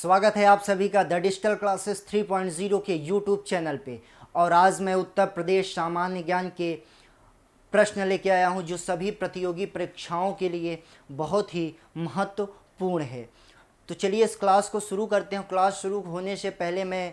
स्वागत है आप सभी का द डिजिटल क्लासेस 3.0 के यूट्यूब चैनल पे। और आज मैं उत्तर प्रदेश सामान्य ज्ञान के प्रश्न लेके आया हूं जो सभी प्रतियोगी परीक्षाओं के लिए बहुत ही महत्वपूर्ण है। तो चलिए इस क्लास को शुरू करते हैं। क्लास शुरू होने से पहले मैं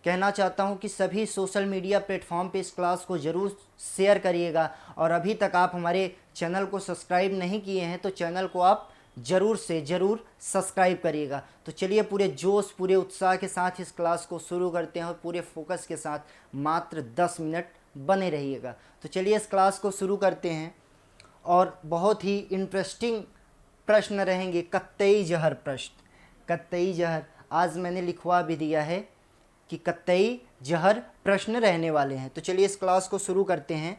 कहना चाहता हूं कि सभी सोशल मीडिया प्लेटफॉर्म पे इस क्लास को ज़रूर शेयर करिएगा। और अभी तक आप हमारे चैनल को सब्सक्राइब नहीं किए हैं तो चैनल को आप ज़रूर से ज़रूर सब्सक्राइब करिएगा। तो चलिए पूरे जोश पूरे उत्साह के साथ इस क्लास को शुरू करते हैं और पूरे फोकस के साथ मात्र 10 मिनट बने रहिएगा। तो चलिए इस क्लास को शुरू करते हैं और बहुत ही इंटरेस्टिंग प्रश्न रहेंगे। कत्तई जहर प्रश्न, कत्तई जहर आज मैंने लिखवा भी दिया है कि कत्तई जहर प्रश्न रहने वाले हैं। तो चलिए इस क्लास को शुरू करते हैं।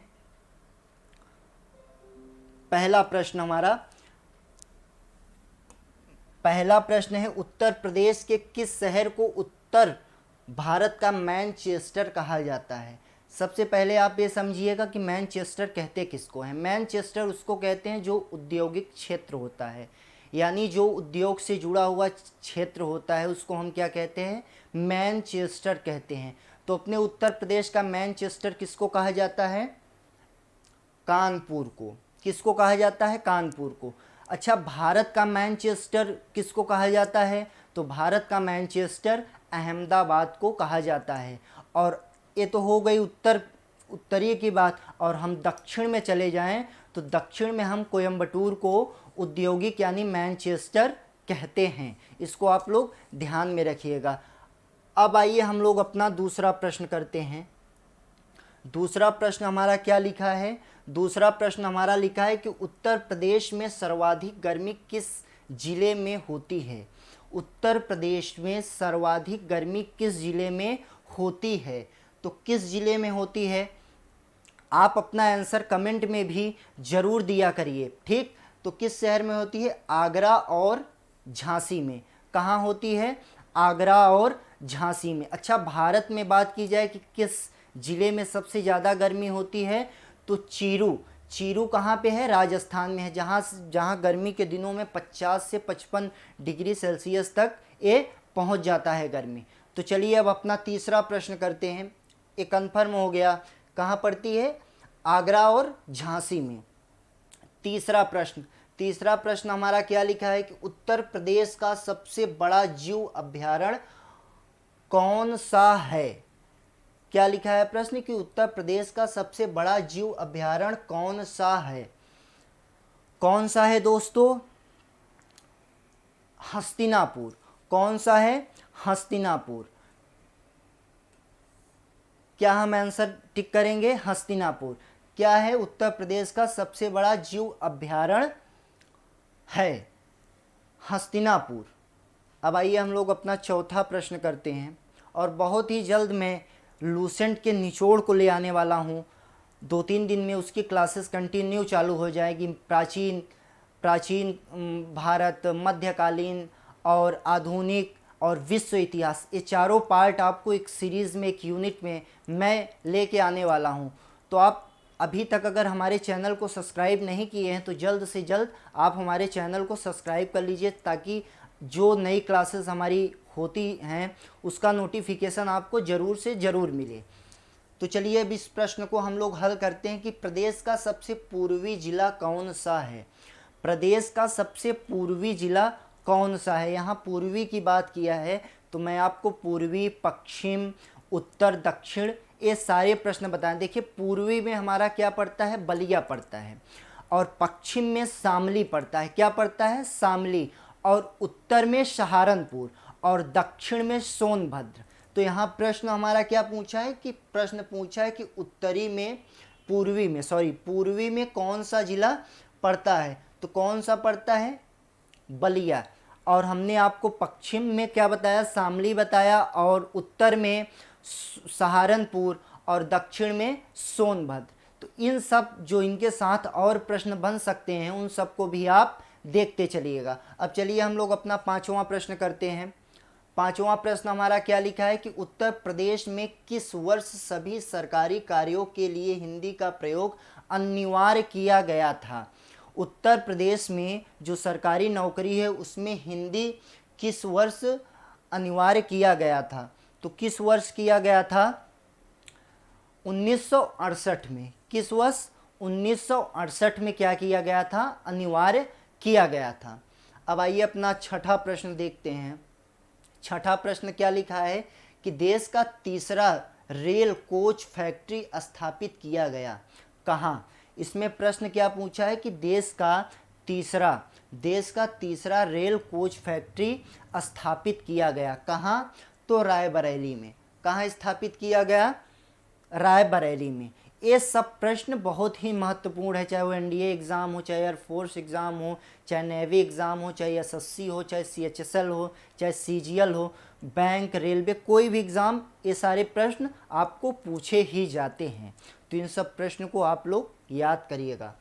पहला प्रश्न है, उत्तर प्रदेश के किस शहर को उत्तर भारत का मैनचेस्टर कहा जाता है? सबसे पहले आप ये समझिएगा कि मैनचेस्टर कहते किसको हैं। मैनचेस्टर उसको कहते हैं जो औद्योगिक क्षेत्र होता है, यानी जो उद्योग से जुड़ा हुआ क्षेत्र होता है उसको हम क्या कहते हैं? मैनचेस्टर कहते हैं। तो अपने उत्तर प्रदेश का मैनचेस्टर किसको कहा जाता है? कानपुर को। किसको कहा जाता है? कानपुर को। अच्छा, भारत का मैनचेस्टर किसको कहा जाता है? तो भारत का मैनचेस्टर अहमदाबाद को कहा जाता है। और ये तो हो गई उत्तरीय की बात। और हम दक्षिण में चले जाएं तो दक्षिण में हम कोयम्बटूर को औद्योगिक यानी मैनचेस्टर कहते हैं। इसको आप लोग ध्यान में रखिएगा। अब आइए हम लोग अपना दूसरा प्रश्न करते हैं। दूसरा प्रश्न हमारा क्या लिखा है? दूसरा प्रश्न हमारा लिखा है कि उत्तर प्रदेश में सर्वाधिक गर्मी किस जिले में होती है? उत्तर प्रदेश में सर्वाधिक गर्मी किस जिले में होती है? तो किस जिले में होती है? आप अपना आंसर कमेंट में भी ज़रूर दिया करिए, ठीक। तो किस शहर में होती है? आगरा और झांसी में। कहाँ होती है? आगरा और झांसी में। अच्छा, भारत में बात की जाए कि किस जिले में सबसे ज़्यादा गर्मी होती है तो चीरू कहाँ पे है? राजस्थान में है, जहाँ गर्मी के दिनों में 50 से 55 डिग्री सेल्सियस तक ये पहुँच जाता है गर्मी। तो चलिए अब अपना तीसरा प्रश्न करते हैं। ये कन्फर्म हो गया कहाँ पड़ती है? आगरा और झांसी में। तीसरा प्रश्न हमारा क्या लिखा है कि उत्तर प्रदेश का सबसे बड़ा जीव अभयारण्य कौन सा है? क्या लिखा है प्रश्न कि उत्तर प्रदेश का सबसे बड़ा जीव अभयारण्य कौन सा है? कौन सा है दोस्तों? हस्तिनापुर। कौन सा है? हस्तिनापुर। क्या हम आंसर टिक करेंगे? हस्तिनापुर। क्या है? उत्तर प्रदेश का सबसे बड़ा जीव अभयारण्य है हस्तिनापुर। अब आइए हम लोग अपना चौथा प्रश्न करते हैं। और बहुत ही जल्द मैं लूसेंट के निचोड़ को ले आने वाला हूँ। 2-3 दिन में उसकी क्लासेस कंटिन्यू चालू हो जाएगी। प्राचीन भारत, मध्यकालीन और आधुनिक और विश्व इतिहास, ये चारों पार्ट आपको एक सीरीज़ में, एक यूनिट में मैं लेके आने वाला हूँ। तो आप अभी तक अगर हमारे चैनल को सब्सक्राइब नहीं किए हैं तो जल्द से जल्द आप हमारे चैनल को सब्सक्राइब कर लीजिए, ताकि जो नई क्लासेस हमारी होती हैं उसका नोटिफिकेशन आपको ज़रूर से ज़रूर मिले। तो चलिए अब इस प्रश्न को हम लोग हल करते हैं कि प्रदेश का सबसे पूर्वी जिला कौन सा है? प्रदेश का सबसे पूर्वी जिला कौन सा है? यहाँ पूर्वी की बात किया है तो मैं आपको पूर्वी, पश्चिम, उत्तर, दक्षिण ये सारे प्रश्न बताएं। देखिए, पूर्वी में हमारा क्या पड़ता है? बलिया पड़ता है। और पश्चिम में शामली पड़ता है। क्या पड़ता है? शामली। और उत्तर में सहारनपुर और दक्षिण में सोनभद्र। तो यहाँ प्रश्न हमारा क्या पूछा है कि पूर्वी में कौन सा जिला पड़ता है? तो कौन सा पड़ता है? बलिया। और हमने आपको पश्चिम में क्या बताया? शामली बताया। और उत्तर में सहारनपुर और दक्षिण में सोनभद्र। तो इन सब जो इनके साथ और प्रश्न बन सकते हैं उन सबको भी आप देखते चलिएगा। अब चलिए हम लोग अपना पांचवा प्रश्न करते हैं। पांचवा प्रश्न हमारा क्या लिखा है कि उत्तर प्रदेश में किस वर्ष सभी सरकारी कार्यों के लिए हिंदी का प्रयोग अनिवार्य किया गया था? उत्तर प्रदेश में जो सरकारी नौकरी है उसमें हिंदी किस वर्ष अनिवार्य किया गया था। तो किस वर्ष किया गया था? 1968 में। किस वर्ष? 1968 में क्या किया गया था? अनिवार्य किया गया था। अब आइए अपना छठा प्रश्न देखते हैं। छठा प्रश्न क्या लिखा है कि देश का तीसरा रेल कोच फैक्ट्री स्थापित किया गया। कहाँ? इसमें प्रश्न क्या पूछा है कि देश का तीसरा रेल कोच फैक्ट्री स्थापित किया गया। कहाँ? तो रायबरेली में। कहाँ स्थापित किया गया? रायबरेली में। ये सब प्रश्न बहुत ही महत्वपूर्ण है, चाहे वो एनडीए एग्ज़ाम हो, चाहे एयरफोर्स एग्ज़ाम हो, चाहे नेवी एग्ज़ाम हो, चाहे एसएससी हो, चाहे सीएचएसएल हो, चाहे सीजीएल हो, बैंक, रेलवे, कोई भी एग्ज़ाम, ये सारे प्रश्न आपको पूछे ही जाते हैं। तो इन सब प्रश्न को आप लोग याद करिएगा।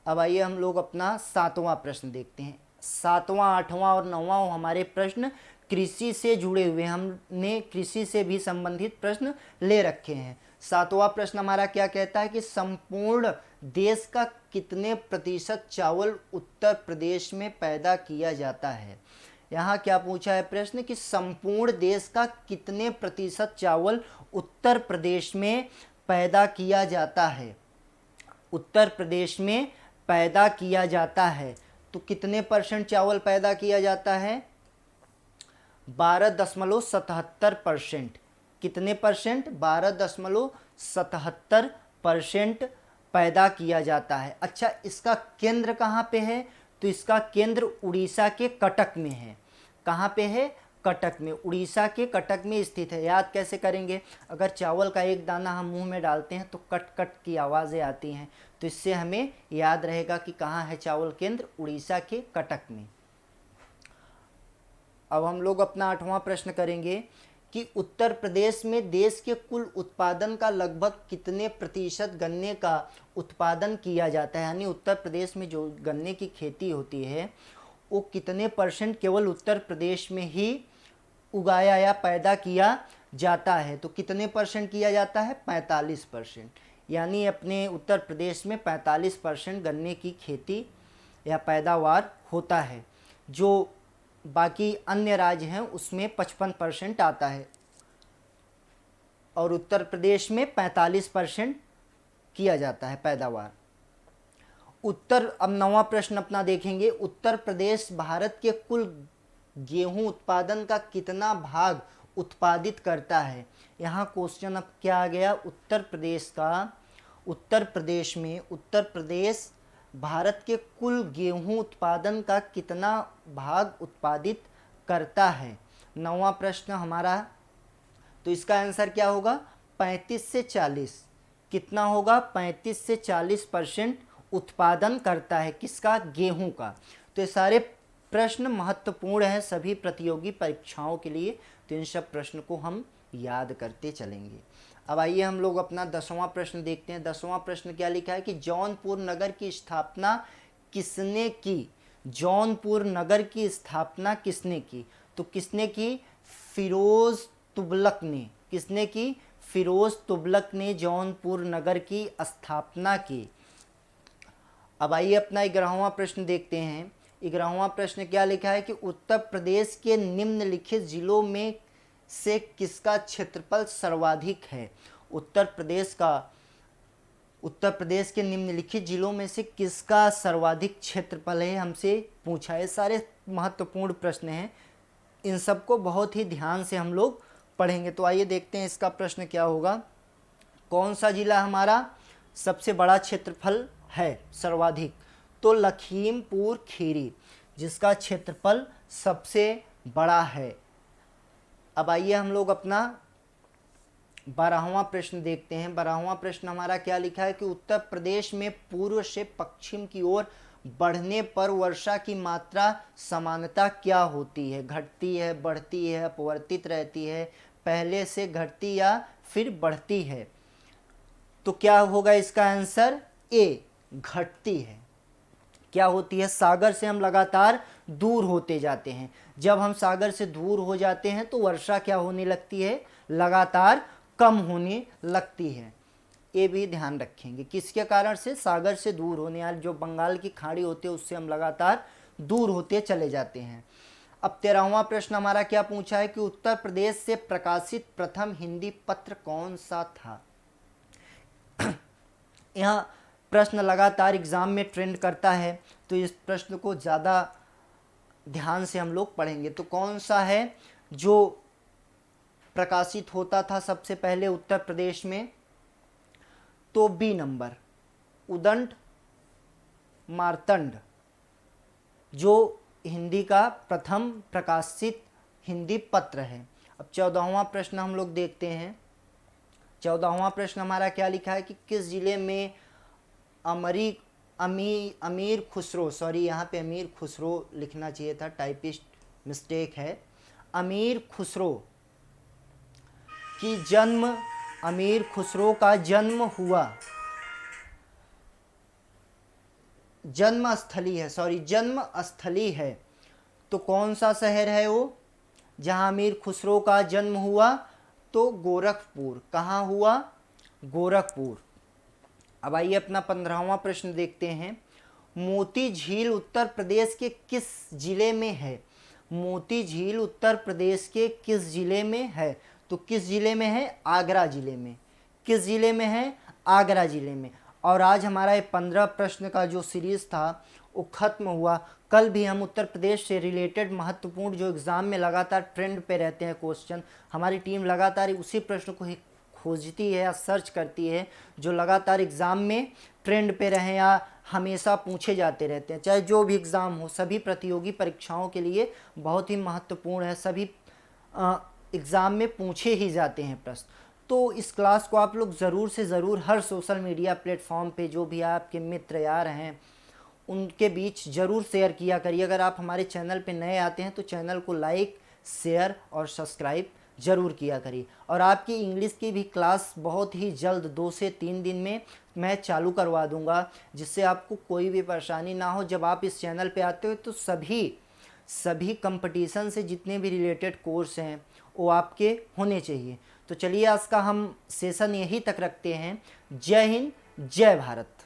अब आइए हम लोग अपना सातवां प्रश्न देखते हैं। सातवां, आठवां और नौवां हमारे प्रश्न कृषि से जुड़े हुए, हमने कृषि से भी संबंधित प्रश्न ले रखे हैं। सातवां प्रश्न हमारा क्या कहता है कि संपूर्ण देश का कितने प्रतिशत चावल उत्तर प्रदेश में पैदा किया जाता है। यहाँ क्या पूछा है प्रश्न कि संपूर्ण देश का कितने प्रतिशत चावल उत्तर प्रदेश में पैदा किया जाता है। उत्तर प्रदेश में पैदा किया जाता है तो कितने परसेंट चावल पैदा किया जाता है? 12.77%। कितने परसेंट? 12.77% पैदा किया जाता है। अच्छा, इसका केंद्र कहाँ पे है? तो इसका केंद्र उड़ीसा के कटक में है। कहाँ पे है? कटक में। उड़ीसा के कटक में स्थित है। याद कैसे करेंगे? अगर चावल का एक दाना हम मुंह में डालते हैं तो कट कट की आवाज़ें आती हैं, तो इससे हमें याद रहेगा कि कहाँ है चावल केंद्र? उड़ीसा के कटक में। अब हम लोग अपना आठवां प्रश्न करेंगे कि उत्तर प्रदेश में देश के कुल उत्पादन का लगभग कितने प्रतिशत गन्ने का उत्पादन किया जाता है। यानी उत्तर प्रदेश में जो गन्ने की खेती होती है वो कितने परसेंट केवल उत्तर प्रदेश में ही उगाया या पैदा किया जाता है। तो कितने परसेंट किया जाता है? 45%। यानी अपने उत्तर प्रदेश में 45% गन्ने की खेती या पैदावार होता है। जो बाकी अन्य राज्य हैं उसमें 55% आता है और उत्तर प्रदेश में 45% किया जाता है पैदावार। अब नौवां प्रश्न अपना देखेंगे। उत्तर प्रदेश भारत के कुल गेहूं उत्पादन का कितना भाग उत्पादित करता है। यहाँ क्वेश्चन अब क्या आ गया? उत्तर प्रदेश भारत के कुल गेहूं उत्पादन का कितना भाग उत्पादित करता है। नौवां प्रश्न हमारा, तो इसका आंसर क्या होगा? 35 से 40। कितना होगा? 35 से 40% उत्पादन करता है। किसका? गेहूं का। तो ये सारे प्रश्न महत्वपूर्ण हैं सभी प्रतियोगी परीक्षाओं के लिए, तो इन सब प्रश्न को हम याद करते चलेंगे। अब आइए हम लोग अपना 10वां प्रश्न देखते हैं। 10वां प्रश्न क्या लिखा है कि जौनपुर नगर की स्थापना किसने की। जौनपुर नगर की स्थापना किसने की? तो किसने की? फिरोज तुगलक ने। किसने की? फिरोज तुगलक ने जौनपुर नगर की स्थापना की। अब आइए अपना 11वां प्रश्न देखते हैं। 11वां प्रश्न क्या लिखा है कि उत्तर प्रदेश के निम्नलिखित जिलों में से किसका क्षेत्रफल सर्वाधिक है। उत्तर प्रदेश के निम्नलिखित जिलों में से किसका सर्वाधिक क्षेत्रफल है, हमसे पूछा है। सारे महत्वपूर्ण प्रश्न हैं, इन सबको बहुत ही ध्यान से हम लोग पढ़ेंगे। तो आइए देखते हैं इसका प्रश्न क्या होगा। कौन सा जिला हमारा सबसे बड़ा क्षेत्रफल है सर्वाधिक? तो लखीमपुर खीरी, जिसका क्षेत्रफल सबसे बड़ा है। अब आइए हम लोग अपना 12वां प्रश्न देखते हैं। 12वां प्रश्न हमारा क्या लिखा है कि उत्तर प्रदेश में पूर्व से पश्चिम की ओर बढ़ने पर वर्षा की मात्रा समानता क्या होती है? घटती है, बढ़ती है, अपवर्तित रहती है, पहले से घटती या फिर बढ़ती है? तो क्या होगा इसका आंसर? ए, घटती है। क्या होती है? सागर से हम लगातार दूर होते जाते हैं। जब हम सागर से दूर हो जाते हैं तो वर्षा क्या होने लगती है? लगातार कम होने लगती है। ये भी ध्यान रखेंगे। किसके कारण से? सागर से दूर होने, यानी जो बंगाल की खाड़ी होती है उससे हम लगातार दूर होते चले जाते हैं। अब 13वां प्रश्न हमारा क्या पूछा है कि उत्तर प्रदेश से प्रकाशित प्रथम हिंदी पत्र कौन सा था। यहाँ प्रश्न लगातार एग्जाम में ट्रेंड करता है, तो इस प्रश्न को ज़्यादा ध्यान से हम लोग पढ़ेंगे। तो कौन सा है जो प्रकाशित होता था सबसे पहले उत्तर प्रदेश में, तो बी नंबर, उदंड मार्तंड, जो हिंदी का प्रथम प्रकाशित हिंदी पत्र है। अब 14वां प्रश्न हम लोग देखते हैं। 14वां प्रश्न हमारा क्या लिखा है कि किस जिले में अमीर खुसरो, सॉरी यहाँ पे अमीर खुसरो लिखना चाहिए था, टाइपिस्ट मिस्टेक है, अमीर खुसरो का जन्म हुआ, जन्म स्थली है, तो कौन सा शहर है वो जहां अमीर खुसरो का जन्म हुआ, तो गोरखपुर। कहाँ हुआ, गोरखपुर। अब आइए अपना 15वां प्रश्न देखते हैं। मोती झील उत्तर प्रदेश के किस जिले में है। मोती झील उत्तर प्रदेश के किस जिले में है, तो किस जिले में है, आगरा जिले में। किस जिले में है, आगरा जिले में। और आज हमारा ये 15 प्रश्न का जो सीरीज़ था वो ख़त्म हुआ। कल भी हम उत्तर प्रदेश से रिलेटेड महत्वपूर्ण जो एग्ज़ाम में लगातार ट्रेंड पे रहते हैं क्वेश्चन, हमारी टीम लगातार उसी प्रश्न को ही खोजती है या सर्च करती है जो लगातार एग्ज़ाम में ट्रेंड पे रहें या हमेशा पूछे जाते रहते हैं। चाहे जो भी एग्ज़ाम हो, सभी प्रतियोगी परीक्षाओं के लिए बहुत ही महत्वपूर्ण है, सभी एग्ज़ाम में पूछे ही जाते हैं प्रश्न। तो इस क्लास को आप लोग ज़रूर से ज़रूर हर सोशल मीडिया प्लेटफॉर्म पे जो भी आपके मित्र यार हैं उनके बीच ज़रूर शेयर किया करिए। अगर आप हमारे चैनल पे नए आते हैं तो चैनल को लाइक, शेयर और सब्सक्राइब ज़रूर किया करिए। और आपकी इंग्लिश की भी क्लास बहुत ही जल्द 2 से 3 दिन में मैं चालू करवा दूंगा, जिससे आपको कोई भी परेशानी ना हो। जब आप इस चैनल पे आते हो तो सभी कंपटीशन से जितने भी रिलेटेड कोर्स हैं वो आपके होने चाहिए। तो चलिए आज का हम सेशन यहीं तक रखते हैं। जय हिंद, जय भारत।